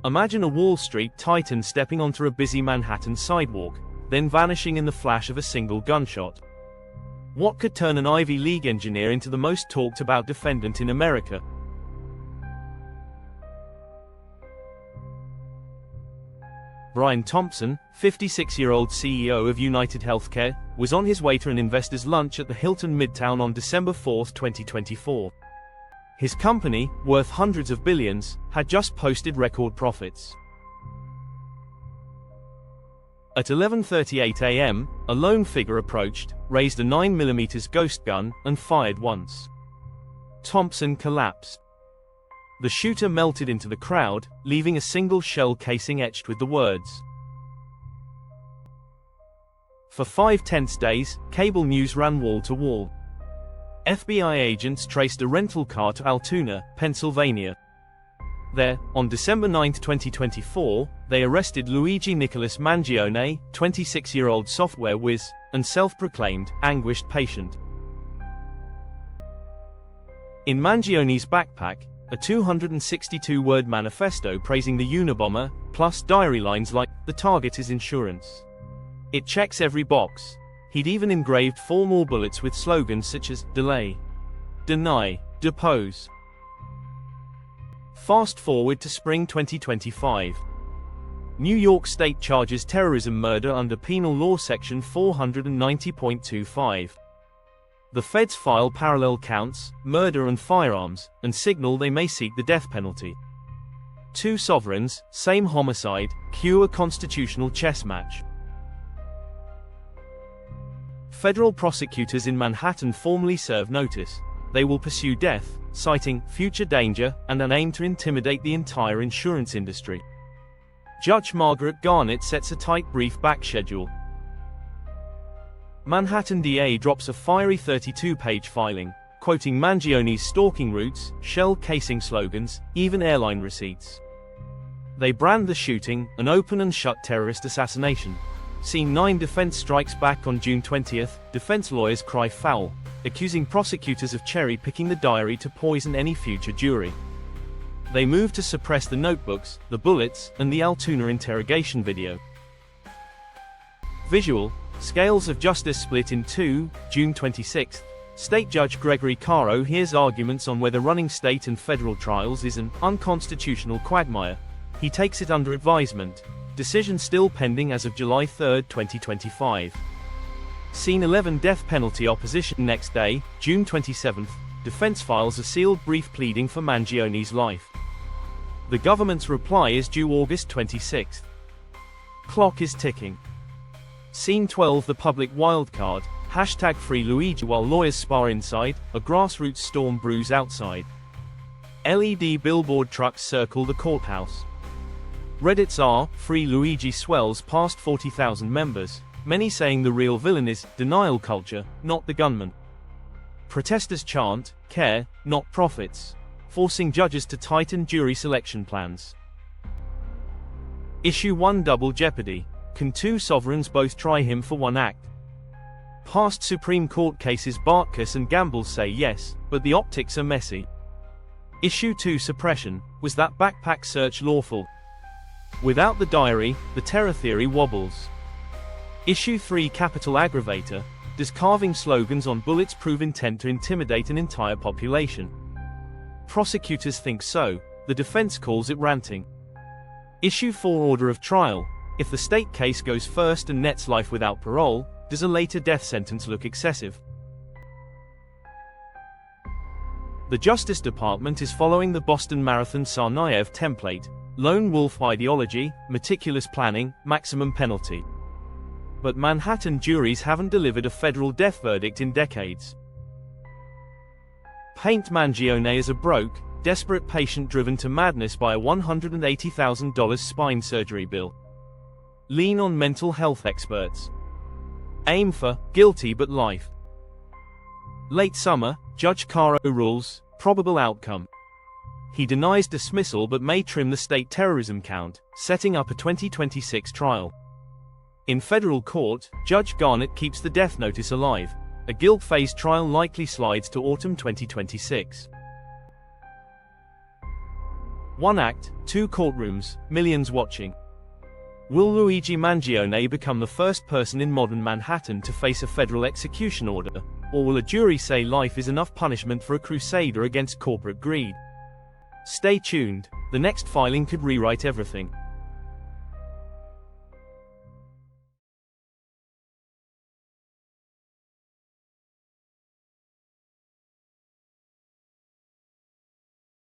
Imagine a Wall Street titan stepping onto a busy Manhattan sidewalk, then vanishing in the flash of a single gunshot. What could turn an Ivy League engineer into the most talked about defendant in America? Brian Thompson, 56-year-old CEO of UnitedHealthcare, was on his way to an investor's lunch at the Hilton Midtown on December 4, 2024. His company, worth hundreds of billions, had just posted record profits. At 11:38 a.m., a lone figure approached, raised a 9mm ghost gun, and fired once. Thompson collapsed. The shooter melted into the crowd, leaving a single shell casing etched with the words. For 5 tense days, cable news ran wall to wall. FBI agents traced a rental car to Altoona, Pennsylvania. There, on December 9, 2024, they arrested Luigi Mangione, 26-year-old software whiz, and self-proclaimed anguished patient. In Mangione's backpack, a 262-word manifesto praising the Unabomber, plus diary lines like, "The target is insurance." It checks every box. He'd even engraved 4 more bullets with slogans such as, delay, deny, depose. Fast forward to spring 2025. New York State charges terrorism murder under Penal Law Section 490.25. The feds file parallel counts, murder and firearms, and signal they may seek the death penalty. 2 sovereigns, same homicide, cue a constitutional chess match. Federal prosecutors in Manhattan formally serve notice. They will pursue death, citing future danger and an aim to intimidate the entire insurance industry. Judge Margaret Garnett sets a tight brief back schedule. Manhattan DA drops a fiery 32-page filing, quoting Mangione's stalking routes, shell casing slogans, even airline receipts. They brand the shooting an open and shut terrorist assassination. Scene 9. Defense strikes back on June 20. Defense lawyers cry foul, accusing prosecutors of cherry-picking the diary to poison any future jury. They move to suppress the notebooks, the bullets, and the Altoona interrogation video. Visual. Scales of justice split in two. June 26. State Judge Gregory Caro hears arguments on whether running state and federal trials is an unconstitutional quagmire. He takes it under advisement. Decision still pending as of July 3, 2025. Scene 11. Death penalty opposition. Next day, June 27. Defense files a sealed brief pleading for Mangione's life. The government's reply is due August 26. Clock is ticking. Scene 12. The public wildcard. Hashtag Free Luigi. While lawyers spar inside, a grassroots storm brews outside. LED billboard trucks circle the courthouse. Reddit's Free Luigi swells past 40,000 members, many saying the real villain is denial culture, not the gunman. Protesters chant, care, not profits, forcing judges to tighten jury selection plans. Issue 1. Double jeopardy. Can 2 sovereigns both try him for one act? Past Supreme Court cases. Bartkus and Gamble say yes, but the optics are messy. Issue 2. Suppression. Was that backpack search lawful? Without the diary, the terror theory wobbles. Issue 3. Capital aggravator. Does carving slogans on bullets prove intent to intimidate an entire population? Prosecutors think so. The defense calls it ranting. Issue 4. Order of trial. If the state case goes first and nets life without parole, does a later death sentence look excessive? The Justice Department is following the Boston Marathon Tsarnaev template. Lone wolf ideology, meticulous planning, maximum penalty. But Manhattan juries haven't delivered a federal death verdict in decades. Paint Mangione as a broke, desperate patient driven to madness by a $180,000 spine surgery bill. Lean on mental health experts. Aim for guilty but life. Late summer, Judge Caro rules, probable outcome. He denies dismissal but may trim the state terrorism count, setting up a 2026 trial. In federal court, Judge Garnett keeps the death notice alive. A guilt-phase trial likely slides to autumn 2026. One act, two courtrooms, millions watching. Will Luigi Mangione become the first person in modern Manhattan to face a federal execution order, or will a jury say life is enough punishment for a crusader against corporate greed? Stay tuned, the next filing could rewrite everything.